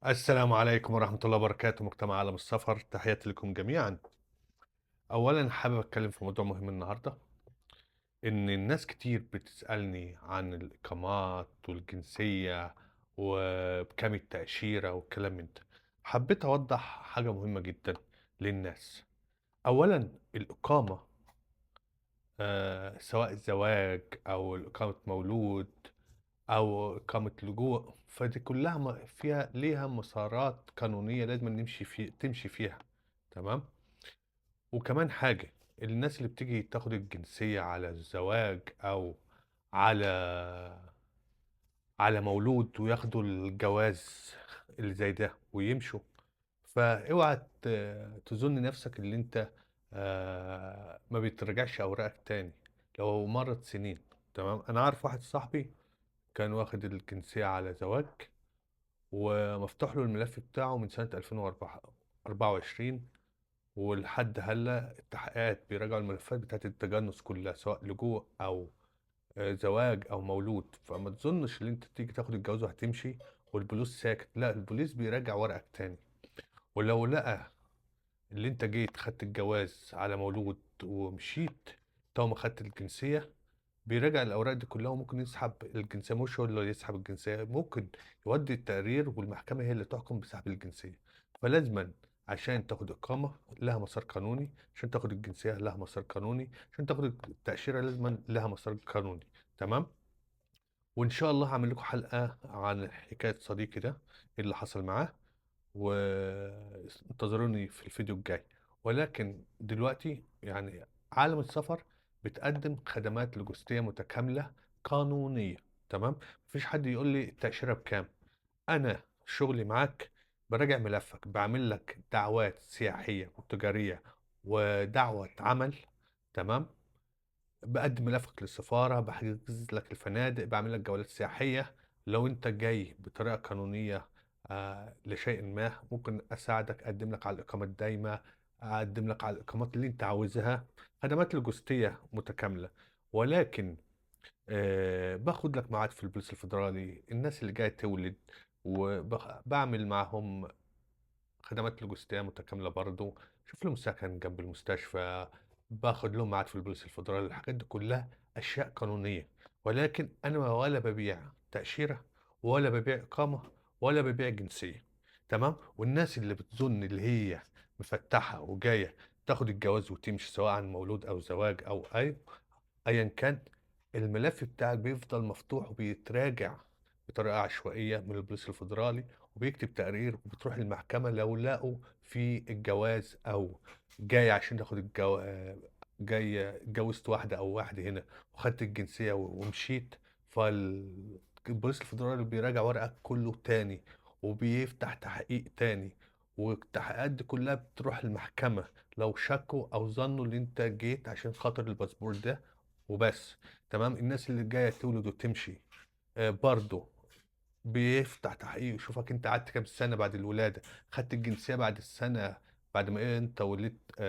السلام عليكم ورحمة الله وبركاته، مجتمع عالم السفر، تحياتي لكم جميعًا. أولًا حابب أتكلم في موضوع مهم النهارده، إن الناس كتير بتسألني عن الإقامات والجنسية وبكام التأشيرة والكلام من ده. حبيت أوضّح حاجة مهمة جدًا للناس. أولًا الإقامة سواء زواج أو إقامة مولود أو إقامة لجوء، فدي كلّها فيها ليها مسارات قانونية لازمًا تمشي فيها، تمام؟ وكمان حاجة، الناس اللي بتيجي تاخد الجنسية على الزواج أو على مولود وياخدوا الجواز اللي زي ده ويمشوا، فاوعى تظن نَفْسك اللي أنت ما بيتراجعش أوراقك تاني لو مرّت سنين، تمام؟ أنا أعرف واحد صاحبي كان واخد الجنسية على زواج ومفتوح له الملف بتاعه من سنة 2024 ولحد هلّا التحقيقات بيراجعوا الملفات بتاعة التجنُّس كلّها، سواء لجوء أو زواج أو مولود، فما تظنش إن أنت تيجي تاخد الجواز وهتمشي والبوليس ساكت، لأ البوليس بيراجع ورقك تاني، ولو لقى اللي أنت جيت خدت الجواز على مولود ومشيت طالما خدت الجنسية بيراجع الأوراق دي كلّها وممكن يسحب الجنسية، مش هو اللي يسحب الجنسية، ممكن يودّي التقرير والمحكمة هي اللي تحكم بسحب الجنسية، فلازمًا عشان تاخد إقامة لها مسار قانوني، عشان تاخد الجنسية لها مسار قانوني، عشان تاخد التأشيرة لازمًا لها مسار قانوني، تمام؟ وإن شاء الله هاعمل لكم حلقة عن حكاية صديقي ده، إيه اللي حصل معاه، انتظروني في الفيديو الجاي. ولكن دلوقتي يعني عالم السفر بتقدم خدمات لوجستية متكاملة قانونية، تمام؟ ما فيش حد يقول لي التأشيرة بكام، أنا شغلي معاك باراجع ملفك، باعمل لك دعوات سياحية وتجارية ودعوة عمل، تمام؟ باقدّم ملفك للسفارة، باحجز لك الفنادق، باعمل لك جولات سياحية، لو أنت جاي بطريقة قانونية لشيء ما، ممكن أساعدك، أقدّم لك على الإقامة الدايمة، أقدّم لك على الإقامات اللي أنت عاوزها، خدمات لوجستية متكاملة، ولكن باخد لك ميعاد في البوليس الفيدرالي، الناس اللي جاية تولد باعمل معاهم خدمات لوجستية متكاملة برضه، شوف لهم سكن جنب المستشفى، باخد لهم ميعاد في البوليس الفيدرالي، الحاجات دي كلها أشياء قانونية، ولكن أنا ولا بابيع تأشيرة ولا بابيع إقامة ولا بابيع جنسية، تمام؟ والناس اللي بتظن اللي هي مفتحة وجاية تاخد الجواز وتمشي سواء عن مولود أو زواج أو أيًا كان، الملف بتاعك بيفضل مفتوح وبيتراجع بطريقة عشوائية من البوليس الفيدرالي، وبيكتب تقرير وبتروح المحكمة لو لقوا في الجواز أو جاي عشان تاخد جاي اتجوزت واحدة أو واحد هنا وخدت الجنسية ومشيت، البوليس الفيدرالي بيراجع ورقك كله تاني، وبيفتح تحقيق تاني، والتحقيقات دي كلها بتروح المحكمة لو شكوا أو ظنوا إن أنت جيت عشان خاطر الباسبور ده وبس، تمام؟ الناس اللي جاية تولد وتمشي برضه بيفتح تحقيق يشوفك أنت قعدت كام سنة بعد الولادة، خدت الجنسية بعد السنة بعد ما أنت ولدت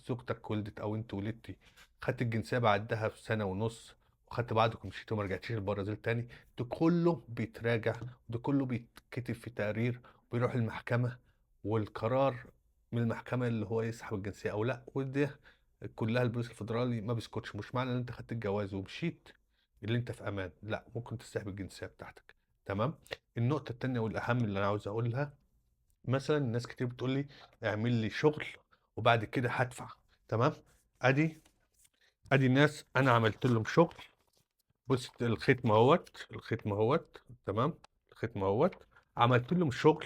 زوجتك ولدت أو أنتِ ولدتِ، خدت الجنسية بعدها بسنة ونُص وخدت بعضك ومشيتِ وما رجعتيش البرازيل تاني، ده كله بيتراجع، ده كله بيتكتب في تقرير وبيروح المحكمة والقرار من المحكمة اللي هو يسحب الجنسية أو لأ، وده كلها البوليس الفيدرالي ما بيسكتش، مش معنى إن أنت خدت الجواز ومشيت اللي أنت في أمان، لأ، ممكن تسحب الجنسية بتاعتك، تمام؟ النقطة التانية والأهم اللي أنا عاوز أقولها، مثلًا ناس كتير بتقول لي اعمل لي شغل وبعد كده هادفع، تمام؟ آدي ناس أنا عملت لهم شغل، بُص الختم أهوّة، الختم أهوّة، تمام؟ الختم أهوّة، عملت لهم شغل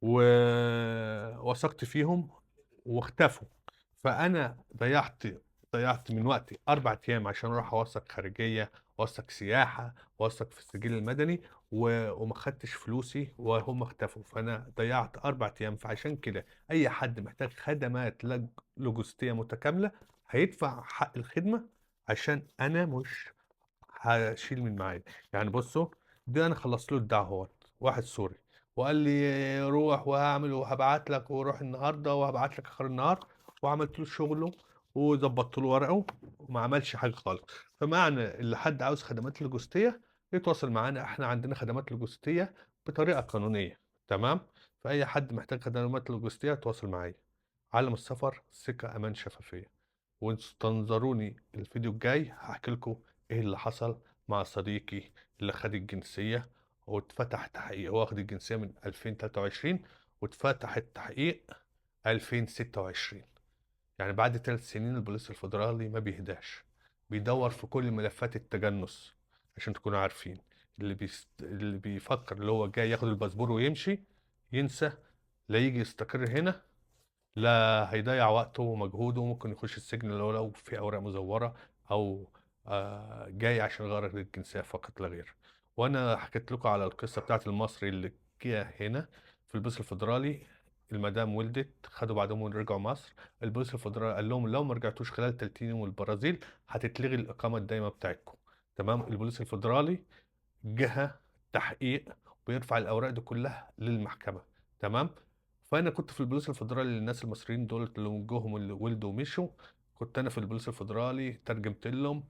ووثقت فيهم واختفوا، فأنا ضيّعت من وقتي 4 أيام عشان أروح أوثّق خارجية، أوثّق سياحة، أوثّق في السجل المدني وما خدتش فلوسي وهُم اختفوا، فأنا ضيّعت 4 أيام، فعشان كده أي حد محتاج خدمات لوجستية متكاملة هيدفع حق الخدمة عشان أنا مش هاشيل من معايا، يعني بُصّوا ده أنا خلّصت له الدعوة أهوّة، واحد سوري وقال لي روح وهاعمل وهابعت لك وروح النهارده وهابعت لك آخر النهار، وعملت له شغله وضبّطت له ورقه وما عملش حاجة خالص، فمعنى اللي حد عاوز خدمات لوجستية يتواصل معانا، إحنا عندنا خدمات لوجستية بطريقة قانونية، تمام؟ فأي حد محتاج خدمات لوجستية يتواصل معايا. عالم السفر سكة أمان شفافية. واستنظروني الفيديو الجاي هاحكي لكم إيه اللي حصل مع صديقي اللي خد الجنسية واتفتح تحقيق. هو واخد الجنسية من 2023 واتفتح التحقيق 2026. يعني بعد 3 سنين البوليس الفيدرالي ما بيهداش، بيدور في كل ملفات التجنس. عشان تكونوا عارفين، اللي بيفكر اللي هو جاي ياخد الباسبور ويمشي ينسى. لا يجي يستقر هنا، لا هيضيع وقته ومجهوده وممكن يخش السجن لو في أوراق مزورة، أو جاي عشان غرض الجنسية فقط لا غير. وأنا حكيت لكم على القصة بتاعت المصري اللي جه هنا في البوليس الفيدرالي. المدام ولدت، خدوا بعضهم ورجعوا مصر. البوليس الفيدرالي قال لهم لو ما رجعتوش خلال 30 يوم البرازيل هتتلغي الإقامة الدائمة بتاعتكم. تمام. البوليس الفيدرالي جهة تحقيق ويرفع الأوراق دي كلها للمحكمة. تمام. فأنا كنت في البوليس الفيدرالي للناس المصريين دول اللي وجوهم اللي ولدوا ومشوا. كنت أنا في البوليس الفيدرالي ترجمت لهم،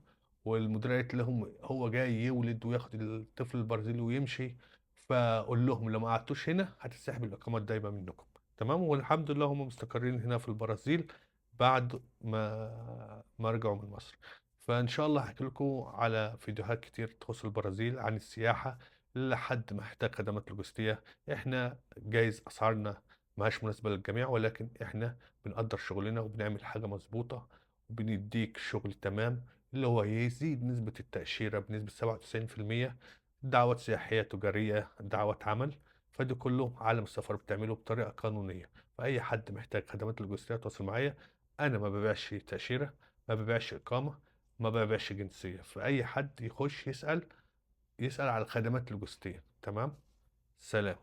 والمدير قالت لهم هو جاي يولد وياخد الطفل البرازيلي ويمشي، فقول لهم لو ما قعدتوش هنا هتسحب الإقامة الدايمة منكم. تمام. والحمد لله هم مستقرين هنا في البرازيل بعد ما رجعوا من مصر. فإن شاء الله هحكي لكم على فيديوهات كتير تخص البرازيل عن السياحة لحد محتاج خدمات لوجستية. إحنا جايز أسعارنا ماهاش مناسبة للجميع، ولكن إحنا بنقدر شغلنا وبنعمل حاجة مظبوطة وبنديك شغل تمام، اللي هو يزيد نسبة التأشيرة بنسبة 97%. دعوات سياحية تجارية، دعوات عمل، فده كله عالم السفر بتعمله بطريقة قانونية. فأي حد محتاج خدمات لوجستية تواصل معايا. أنا ما ببيعش تأشيرة، ما ببيعش إقامة، ما ببيعش جنسية. فأي حد يخش يسأل على الخدمات اللوجستية. تمام. سلام.